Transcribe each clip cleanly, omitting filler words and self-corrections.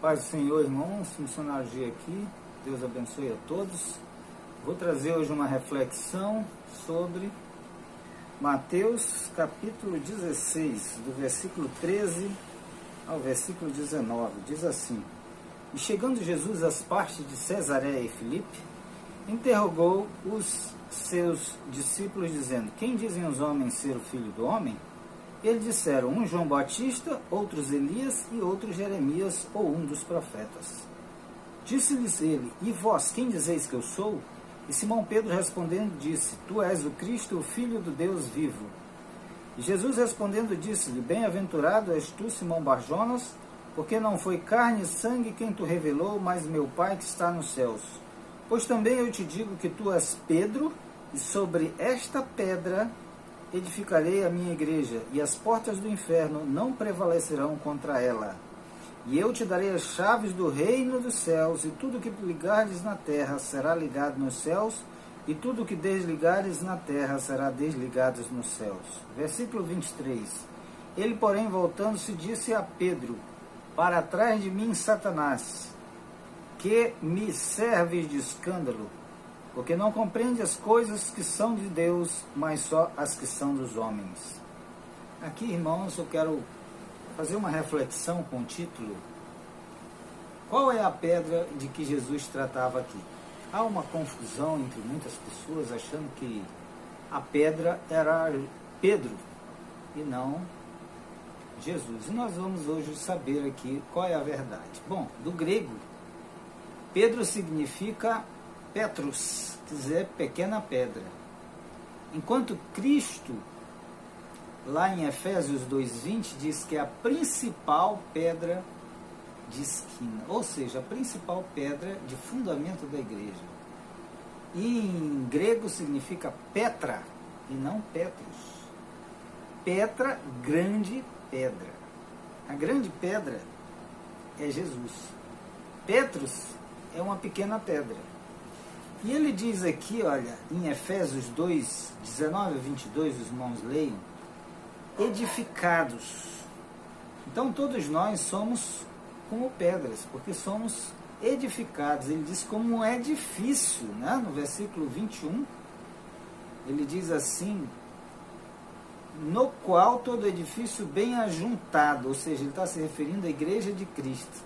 Paz do Senhor, irmãos, missionário G aqui, Deus abençoe a todos. Vou trazer hoje uma reflexão sobre Mateus capítulo 16, do versículo 13 ao versículo 19. Diz assim: E chegando Jesus às partes de Cesareia e Filipe, interrogou os seus discípulos, dizendo: Quem dizem os homens ser o Filho do Homem? Eles disseram: um João Batista, outros Elias e outros Jeremias ou um dos profetas. Disse-lhes ele: E vós, quem dizeis que eu sou? E Simão Pedro respondendo disse: Tu és o Cristo, o Filho do Deus vivo. E Jesus respondendo disse-lhe: Bem-aventurado és tu, Simão Barjonas, porque não foi carne e sangue quem tu revelou, mas meu Pai que está nos céus. Pois também eu te digo que tu és Pedro, e sobre esta pedra edificarei a minha igreja, e as portas do inferno não prevalecerão contra ela. E eu te darei as chaves do reino dos céus, e tudo que ligares na terra será ligado nos céus, e tudo que desligares na terra será desligado nos céus. Versículo 23. Ele, porém, voltando-se, disse a Pedro: Para trás de mim, Satanás, que me serves de escândalo, porque não compreende as coisas que são de Deus, mas só as que são dos homens. Aqui, irmãos, eu quero fazer uma reflexão com o título: Qual é a pedra de que Jesus tratava aqui? Há uma confusão entre muitas pessoas achando que a pedra era Pedro e não Jesus. E nós vamos hoje saber aqui qual é a verdade. Bom, do grego, Pedro significa Petrus, quer dizer pequena pedra. Enquanto Cristo, lá em Efésios 2:20, diz que é a principal pedra de esquina, ou seja, a principal pedra de fundamento da igreja. E em grego significa Petra e não Petrus. Petra, grande pedra. A grande pedra é Jesus. Petrus é uma pequena pedra. E ele diz aqui, olha, em Efésios 2, 19 a 22, os irmãos leiam, edificados. Então todos nós somos como pedras, porque somos edificados. Ele diz como um edifício, né? No versículo 21, ele diz assim: no qual todo edifício bem ajuntado, ou seja, ele está se referindo à igreja de Cristo,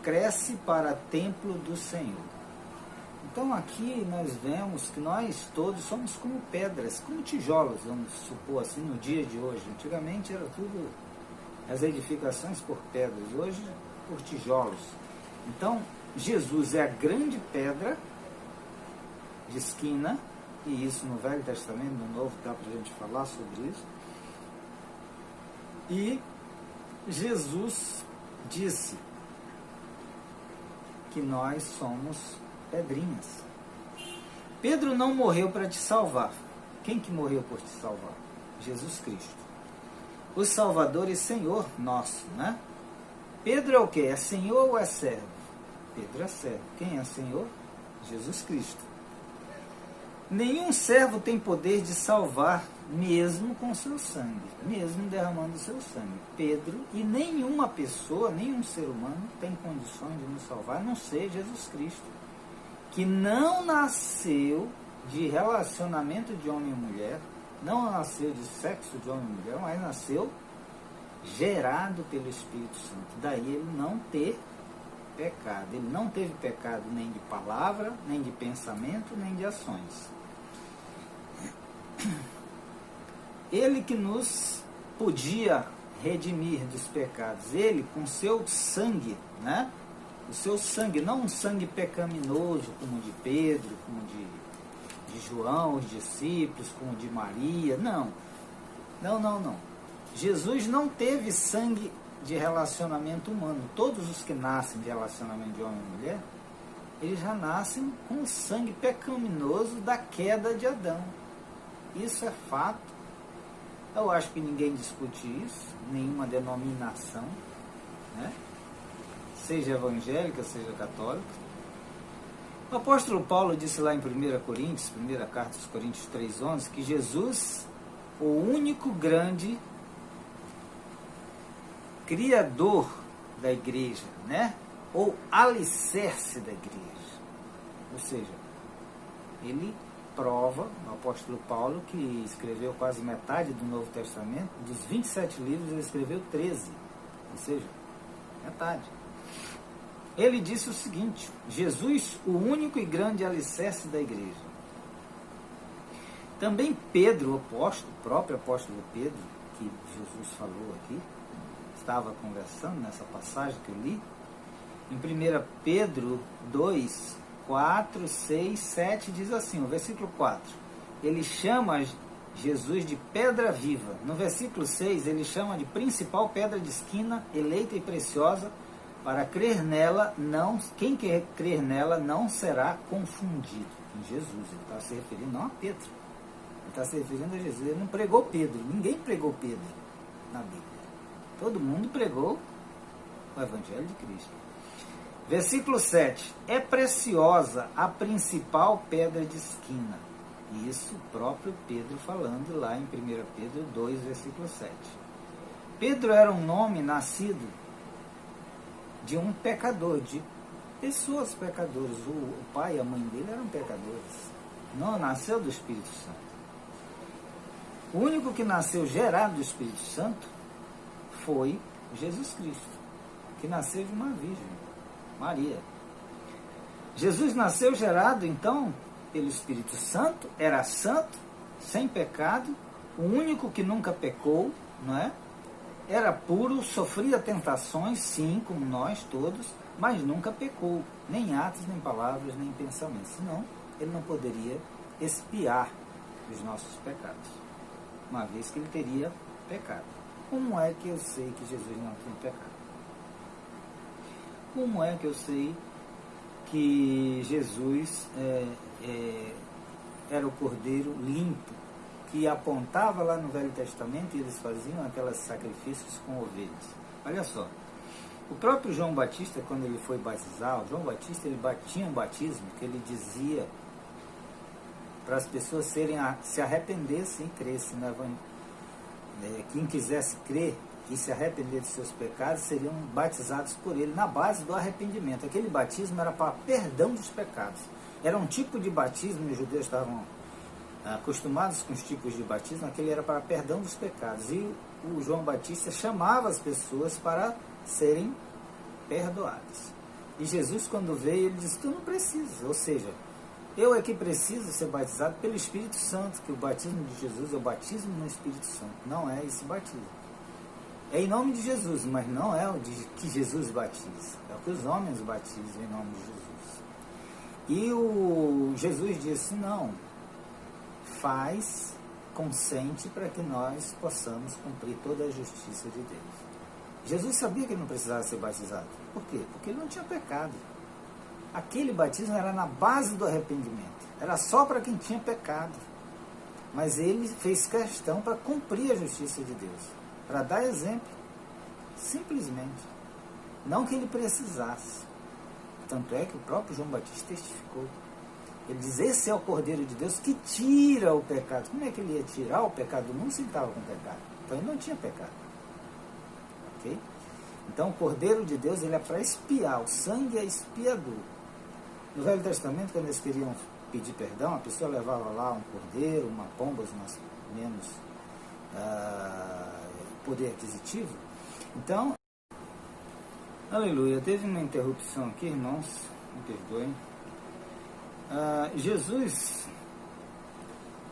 cresce para templo do Senhor. Então aqui nós vemos que nós todos somos como pedras, como tijolos, vamos supor assim, no dia de hoje. Antigamente era tudo, as edificações por pedras, hoje por tijolos. Então Jesus é a grande pedra de esquina, e isso no Velho Testamento, no Novo dá para a gente falar sobre isso. E Jesus disse que nós somos pedrinhas. Pedro não morreu para te salvar. Quem que morreu por te salvar? Jesus Cristo. O Salvador e Senhor nosso, né? Pedro é o que? É Senhor ou é servo? Pedro é servo. Quem é Senhor? Jesus Cristo. Nenhum servo tem poder de salvar mesmo com seu sangue, mesmo derramando seu sangue. Pedro, e nenhuma pessoa, nenhum ser humano tem condições de nos salvar, a não ser Jesus Cristo, que não nasceu de relacionamento de homem e mulher, não nasceu de sexo de homem e mulher, mas nasceu gerado pelo Espírito Santo. Daí ele não ter pecado. Ele não teve pecado nem de palavra, nem de pensamento, nem de ações. Ele que nos podia redimir dos pecados, ele com seu sangue, né? O seu sangue, não um sangue pecaminoso como o de Pedro, como de João, os discípulos, como o de Maria, não. Jesus não teve sangue de relacionamento humano. Todos os que nascem de relacionamento de homem e mulher, eles já nascem com o sangue pecaminoso da queda de Adão. Isso é fato. Eu acho que ninguém discute isso, nenhuma denominação, né? Seja evangélica, seja católica. O apóstolo Paulo disse lá em 1 Coríntios, primeira carta aos Coríntios 3:11, que Jesus, o único grande criador da igreja, né? ou alicerce da igreja. Ou seja, ele prova, o apóstolo Paulo, que escreveu quase metade do Novo Testamento, dos 27 livros ele escreveu 13, ou seja, metade. Ele disse o seguinte: Jesus, o único e grande alicerce da igreja. Também Pedro, o apóstolo, o próprio apóstolo Pedro, que Jesus falou aqui, estava conversando nessa passagem que eu li, em 1 Pedro 2, 4, 6, 7, diz assim, o versículo 4, ele chama Jesus de pedra viva. No versículo 6, ele chama de principal pedra de esquina, eleita e preciosa, para crer nela, quem quer crer nela não será confundido. Em Jesus, ele está se referindo não a Pedro, ele está se referindo a Jesus. Ele não pregou Pedro, ninguém pregou Pedro na Bíblia. Todo mundo pregou o Evangelho de Cristo. Versículo 7. É preciosa a principal pedra de esquina. Isso o próprio Pedro falando lá em 1 Pedro 2, versículo 7. Pedro era um nome nascido de um pecador, de pessoas pecadoras. O pai e a mãe dele eram pecadores. Não nasceu do Espírito Santo. O único que nasceu gerado do Espírito Santo foi Jesus Cristo, que nasceu de uma virgem, Maria. Jesus nasceu gerado, então, pelo Espírito Santo, era santo, sem pecado, o único que nunca pecou, não é? Era puro, sofria tentações, sim, como nós todos, mas nunca pecou, nem atos, nem palavras, nem pensamentos. Senão, ele não poderia expiar os nossos pecados, uma vez que ele teria pecado. Como é que eu sei que Jesus não tem pecado? Como é que eu sei que Jesus era o cordeiro limpo, que apontava lá no Velho Testamento e eles faziam aqueles sacrifícios com ovelhas? Olha só, o próprio João Batista, quando ele foi batizar, o João Batista ele tinha um batismo que ele dizia para as pessoas se arrependessem e crescem no Evangelho. Quem quisesse crer e se arrepender de seus pecados seriam batizados por ele na base do arrependimento. Aquele batismo era para perdão dos pecados. Era um tipo de batismo, os judeus estavam acostumados com os tipos de batismo, aquele era para perdão dos pecados. E o João Batista chamava as pessoas para serem perdoadas. E Jesus, quando veio, ele disse: tu não precisas, ou seja, eu é que preciso ser batizado pelo Espírito Santo, que o batismo de Jesus é o batismo no Espírito Santo, não é esse batismo. É em nome de Jesus, mas não é o que Jesus batiza, é o que os homens batizam em nome de Jesus. E Jesus disse: não, faz, consente para que nós possamos cumprir toda a justiça de Deus. Jesus sabia que ele não precisava ser batizado. Por quê? Porque ele não tinha pecado. Aquele batismo era na base do arrependimento, era só para quem tinha pecado. Mas ele fez questão para cumprir a justiça de Deus, para dar exemplo, simplesmente. Não que ele precisasse. Tanto é que o próprio João Batista testificou. Ele diz: esse é o Cordeiro de Deus que tira o pecado. Como é que ele ia tirar o pecado do mundo se ele estava com pecado? Então ele não tinha pecado. Ok? Então o Cordeiro de Deus ele é para expiar, o sangue é expiador. No Velho Testamento, quando eles queriam pedir perdão, a pessoa levava lá um cordeiro, uma pomba, mais menos poder aquisitivo. Então, aleluia, teve uma interrupção aqui, irmãos, me perdoem. Jesus,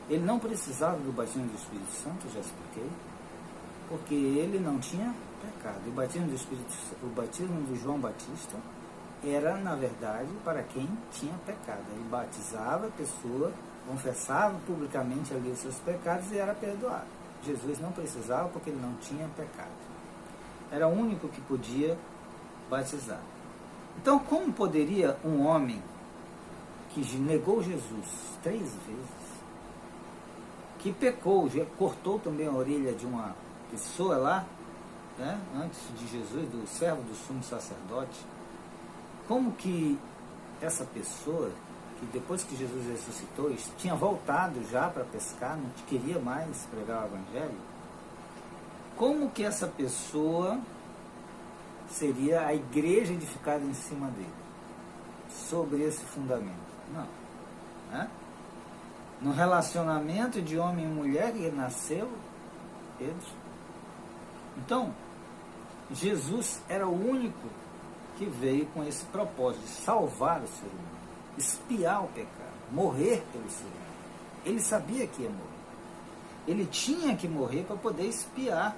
ele não precisava do batismo do Espírito Santo, já expliquei, porque ele não tinha pecado. O batismo do Espírito, o batismo do João Batista era, na verdade, para quem tinha pecado. Ele batizava a pessoa, confessava publicamente ali os seus pecados e era perdoado. Jesus não precisava porque ele não tinha pecado. Era o único que podia batizar. Então, como poderia um homem que negou Jesus 3 vezes, que pecou, cortou também a orelha de uma pessoa lá, né, antes de Jesus, do servo do sumo sacerdote, como que essa pessoa, que depois que Jesus ressuscitou, tinha voltado já para pescar, não queria mais pregar o Evangelho, como que essa pessoa seria a igreja edificada em cima dele, sobre esse fundamento. Não. Né? No relacionamento de homem e mulher que nasceu Pedro. Então, Jesus era o único que veio com esse propósito de salvar o ser humano, expiar o pecado, morrer pelo ser humano. Ele sabia que ia morrer. Ele tinha que morrer para poder expiar.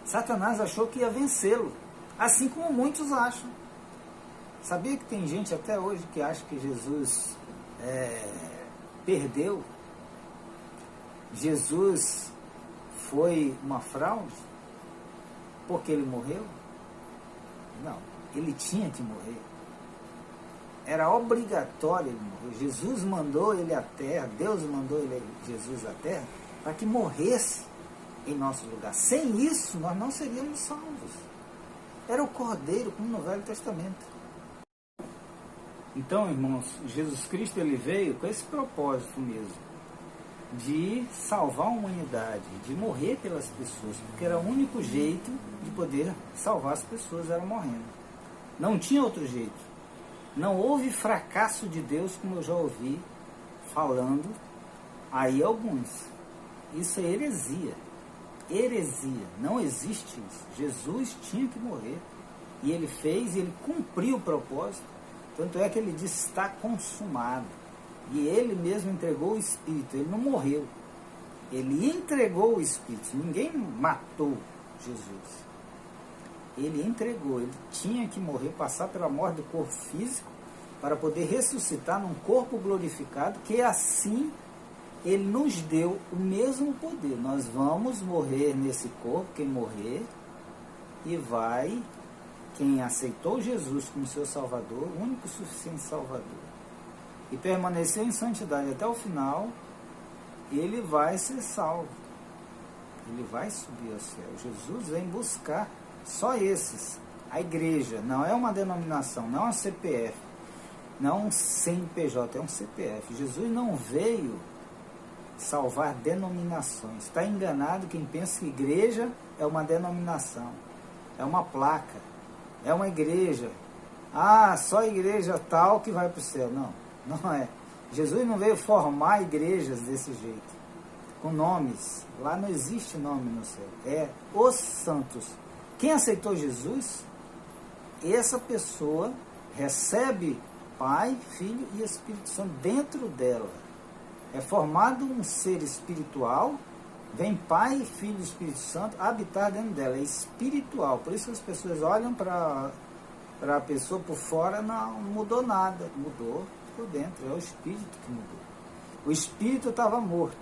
Satanás achou que ia vencê-lo, assim como muitos acham. Sabia que tem gente até hoje que acha que Jesus perdeu? Jesus foi uma fraude porque ele morreu? Não, ele tinha que morrer. Era obrigatório ele morrer. Jesus mandou ele à terra, Deus mandou Jesus à terra para que morresse em nosso lugar. Sem isso, nós não seríamos salvos. Era o Cordeiro, como no Velho Testamento. Então, irmãos, Jesus Cristo ele veio com esse propósito mesmo, de salvar a humanidade, de morrer pelas pessoas, porque era o único jeito de poder salvar as pessoas, era morrendo. Não tinha outro jeito. Não houve fracasso de Deus, como eu já ouvi falando aí alguns. Isso é heresia. Heresia. Não existe isso. Jesus tinha que morrer. E ele fez, e ele cumpriu o propósito. Tanto é que ele disse, está consumado. E ele mesmo entregou o Espírito. Ele não morreu. Ele entregou o Espírito. Ninguém matou Jesus. Ele entregou, ele tinha que morrer, passar pela morte do corpo físico, para poder ressuscitar num corpo glorificado, que assim ele nos deu o mesmo poder. Nós vamos morrer nesse corpo, quem morrer, e vai, quem aceitou Jesus como seu Salvador, o único e suficiente Salvador, e permaneceu em santidade até o final, ele vai ser salvo. Ele vai subir ao céu. Jesus vem buscar só esses. A igreja não é uma denominação, não é um CPF, não é um CNPJ, é um CPF. Jesus não veio salvar denominações. Está enganado quem pensa que igreja é uma denominação, é uma placa, é uma igreja. Ah, só a igreja tal que vai para o céu. Não, não é. Jesus não veio formar igrejas desse jeito, com nomes. Lá não existe nome no céu. É os santos. Quem aceitou Jesus, essa pessoa recebe Pai, Filho e Espírito Santo dentro dela. É formado um ser espiritual, vem Pai, Filho e Espírito Santo habitar dentro dela. É espiritual. Por isso que as pessoas olham para a pessoa por fora, não mudou nada. Mudou por dentro. É o Espírito que mudou. O Espírito estava morto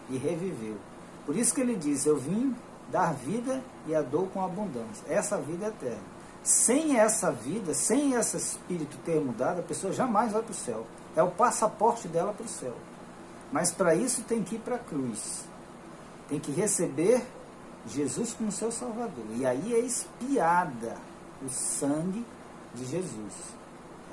e reviveu. Por isso que ele diz, eu vim dar vida e a dor com abundância. Essa vida é eterna. Sem essa vida, sem esse espírito ter mudado, a pessoa jamais vai para o céu. É o passaporte dela para o céu. Mas para isso tem que ir para a cruz. Tem que receber Jesus como seu Salvador. E aí é expiada o sangue de Jesus.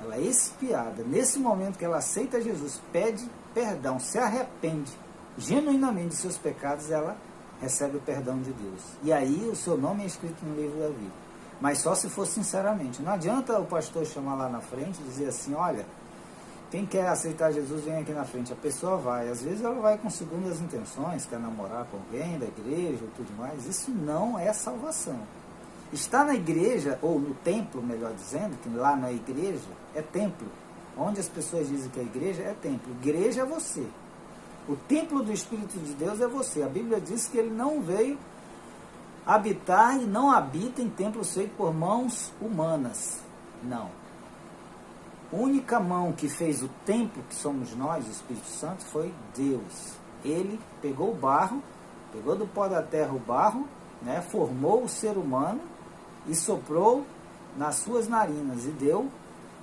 Ela é expiada. Nesse momento que ela aceita Jesus, pede perdão, se arrepende genuinamente de seus pecados, ela recebe o perdão de Deus. E aí o seu nome é escrito no livro da vida. Mas só se for sinceramente. Não adianta o pastor chamar lá na frente e dizer assim, olha, quem quer aceitar Jesus, vem aqui na frente. A pessoa vai. Às vezes ela vai com segundas intenções, quer namorar com alguém da igreja e tudo mais. Isso não é salvação. Estar na igreja, ou no templo, melhor dizendo, que lá na igreja é templo. Onde as pessoas dizem que a igreja é templo. Igreja é você. O templo do Espírito de Deus é você. A Bíblia diz que ele não veio habitar e não habita em templos feitos por mãos humanas. Não. A única mão que fez o templo, que somos nós, o Espírito Santo, foi Deus. Ele pegou o barro, pegou do pó da terra o barro, né, formou o ser humano e soprou nas suas narinas e deu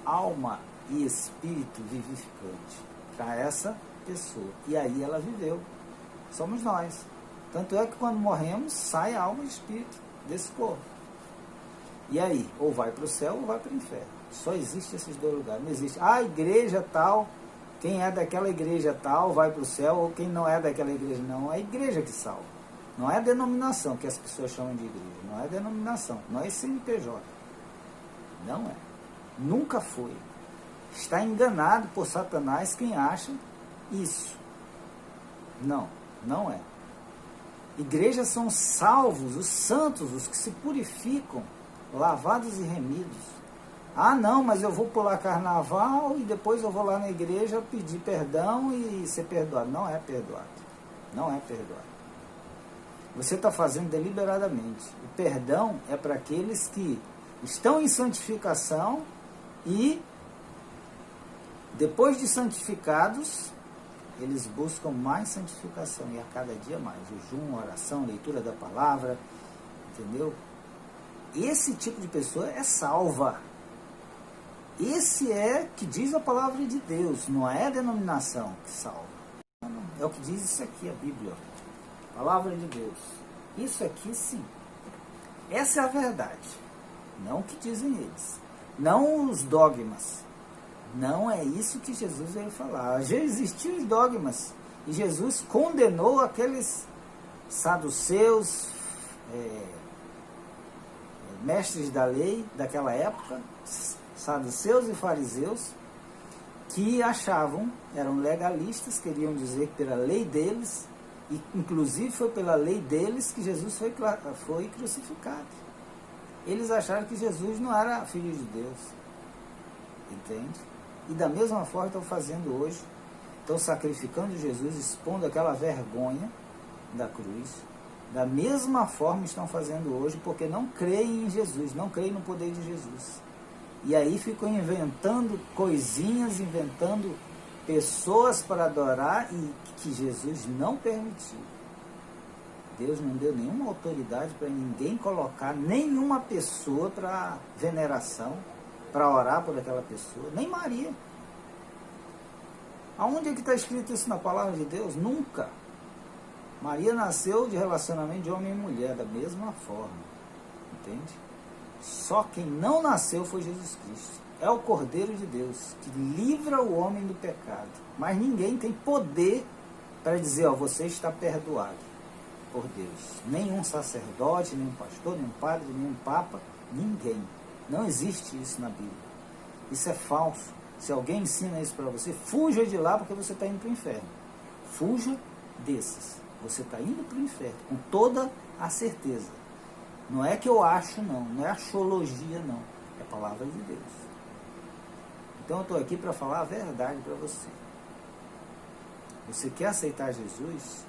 alma e espírito vivificante para essa pessoa. E aí ela viveu. Somos nós. Tanto é que quando morremos, sai a alma e espírito desse corpo. E aí, ou vai para o céu ou vai para o inferno. Só existe esses dois lugares. Não existe, a igreja tal, quem é daquela igreja tal vai para o céu, ou quem não é daquela igreja. Não, é a igreja que salva. Não é a denominação que as pessoas chamam de igreja. Não é a denominação, não é CNPJ. Não é. Nunca foi. Está enganado por Satanás quem acha isso. Não, não é. Igrejas são salvos, os santos, os que se purificam, lavados e remidos. Ah, não, mas eu vou pular carnaval e depois eu vou lá na igreja pedir perdão e ser perdoado. Não é perdoado. Não é perdoado. Você está fazendo deliberadamente. O perdão é para aqueles que estão em santificação e, depois de santificados, eles buscam mais santificação e a cada dia mais. Jejum, oração, leitura da palavra, entendeu? Esse tipo de pessoa é salva. Esse é que diz a palavra de Deus, não é a denominação que salva. É o que diz isso aqui, a Bíblia. Palavra de Deus. Isso aqui sim. Essa é a verdade. Não o que dizem eles. Não os dogmas. Não é isso que Jesus veio falar. Já existiam os dogmas. E Jesus condenou aqueles saduceus, mestres da lei daquela época, saduceus e fariseus, que achavam, eram legalistas, queriam dizer que pela lei deles, e inclusive foi pela lei deles que Jesus foi crucificado. Eles acharam que Jesus não era filho de Deus. Entende? E da mesma forma estão fazendo hoje, estão sacrificando Jesus, expondo aquela vergonha da cruz. Da mesma forma estão fazendo hoje, porque não creem em Jesus, não creem no poder de Jesus. E aí ficam inventando coisinhas, inventando pessoas para adorar e que Jesus não permitiu. Deus não deu nenhuma autoridade para ninguém colocar nenhuma pessoa para veneração, para orar por aquela pessoa, nem Maria. Aonde é que está escrito isso na palavra de Deus? Nunca. Maria nasceu de relacionamento de homem e mulher, da mesma forma. Entende? Só quem não nasceu foi Jesus Cristo. É o Cordeiro de Deus, que livra o homem do pecado. Mas ninguém tem poder para dizer, ó, você está perdoado por Deus. Nenhum sacerdote, nenhum pastor, nenhum padre, nenhum papa, ninguém. Não existe isso na Bíblia. Isso é falso. Se alguém ensina isso para você, fuja de lá porque você está indo para o inferno. Fuja desses. Você está indo para o inferno, com toda a certeza. Não é que eu acho, não é axiologia, não. É a palavra de Deus. Então eu estou aqui para falar a verdade para você. Você quer aceitar Jesus?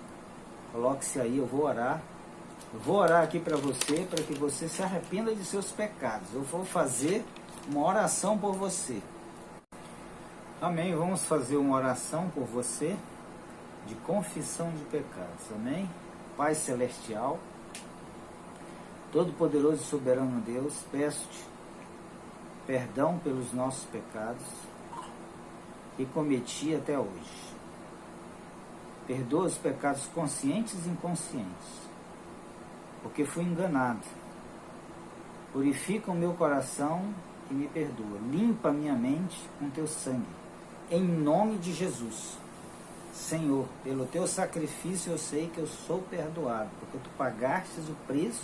Coloque-se aí, eu vou orar. Eu vou orar aqui para que você se arrependa de seus pecados. Eu vou fazer uma oração por você. Amém? Vamos fazer uma oração por você de confissão de pecados. Amém? Pai Celestial, Todo-Poderoso e Soberano Deus, peço-te perdão pelos nossos pecados que cometi até hoje. Perdoa os pecados conscientes e inconscientes, porque fui enganado. Purifica o meu coração e me perdoa. Limpa a minha mente com teu sangue, em nome de Jesus. Senhor, pelo teu sacrifício eu sei que eu sou perdoado, porque tu pagastes o preço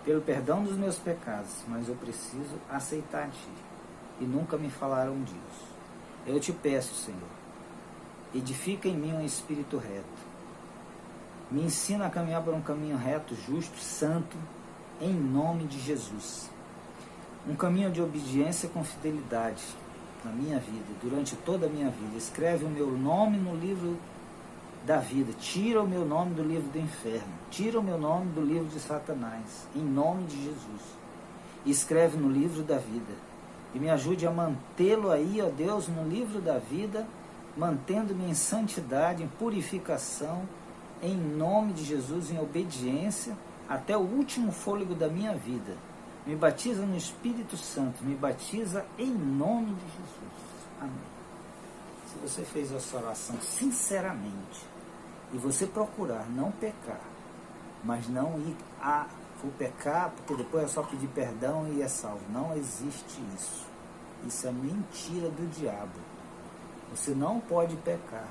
pelo perdão dos meus pecados, mas eu preciso aceitar Ti, e nunca me falaram disso. Eu te peço, Senhor, edifica em mim um espírito reto. Me ensina a caminhar por um caminho reto, justo, santo, em nome de Jesus. Um caminho de obediência com fidelidade na minha vida, durante toda a minha vida. Escreve o meu nome no livro da vida. Tira o meu nome do livro do inferno. Tira o meu nome do livro de Satanás, em nome de Jesus. E escreve no livro da vida. E me ajude a mantê-lo aí, ó Deus, no livro da vida, mantendo-me em santidade, em purificação, em nome de Jesus, em obediência, até o último fôlego da minha vida. Me batiza no Espírito Santo, me batiza em nome de Jesus. Amém. Se você fez essa oração sinceramente, e você procurar não pecar, mas não ir vou pecar, porque depois é só pedir perdão e é salvo. Não existe isso. Isso é mentira do diabo. Você não pode pecar.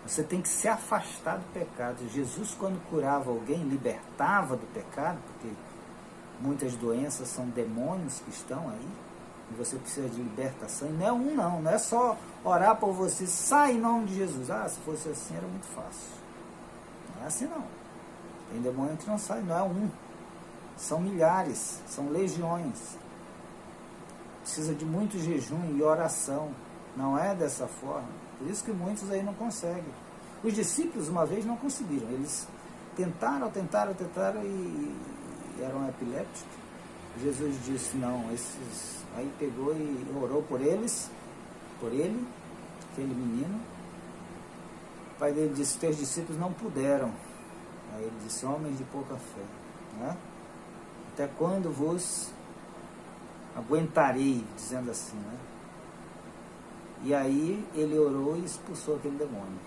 Você tem que se afastar do pecado. Jesus, quando curava alguém, libertava do pecado, porque Muitas doenças são demônios que estão aí, e você precisa de libertação. E não é um não é só orar por você, sai em nome de Jesus. Ah, se fosse assim era muito fácil. Não é assim não. Tem demônio que não sai, não é um. São milhares, são legiões. Precisa de muito jejum e oração. Não é dessa forma. Por isso que muitos aí não conseguem. Os discípulos uma vez não conseguiram. Eles tentaram e eram epilépticos. Jesus disse, não, esses... Aí pegou e orou por eles, por ele, aquele menino. O pai dele disse, teus discípulos não puderam. Aí ele disse, homens de pouca fé, né? Até quando vos aguentarei, dizendo assim, né? E aí ele orou e expulsou aquele demônio.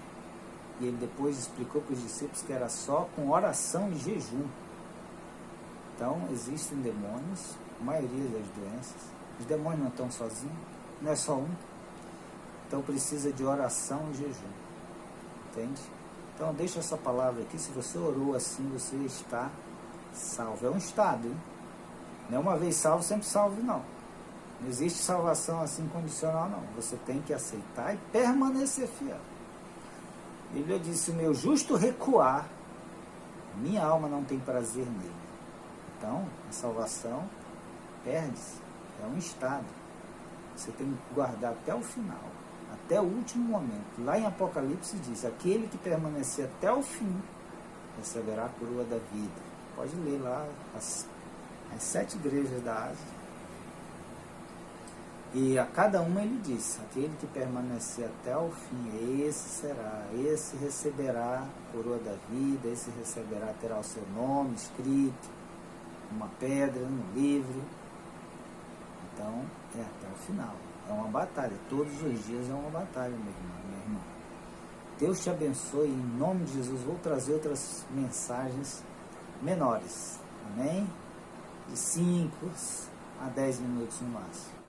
E ele depois explicou para os discípulos que era só com oração e jejum. Então existem demônios, a maioria das doenças. Os demônios não estão sozinhos, não é só um. Então precisa de oração e jejum. Entende? Então deixa essa palavra aqui, se você orou assim, você está salvo. É um estado, hein? Não é uma vez salvo, sempre salvo, não. Não existe salvação assim condicional, não. Você tem que aceitar e permanecer fiel. A Bíblia diz, se o meu justo recuar, minha alma não tem prazer nele. Então, a salvação perde-se. É um estado. Você tem que guardar até o final, até o último momento. Lá em Apocalipse diz, aquele que permanecer até o fim, receberá a coroa da vida. Pode ler lá as 7 igrejas da Ásia. E a cada uma ele diz, aquele que permanecer até o fim, esse receberá a coroa da vida, esse receberá, terá o seu nome escrito, uma pedra, no livro. Então, é até o final. É uma batalha. Todos os dias é uma batalha, meu irmão, minha irmã. Deus te abençoe. Em nome de Jesus, vou trazer outras mensagens menores. Amém? De 5 a 10 minutos no máximo.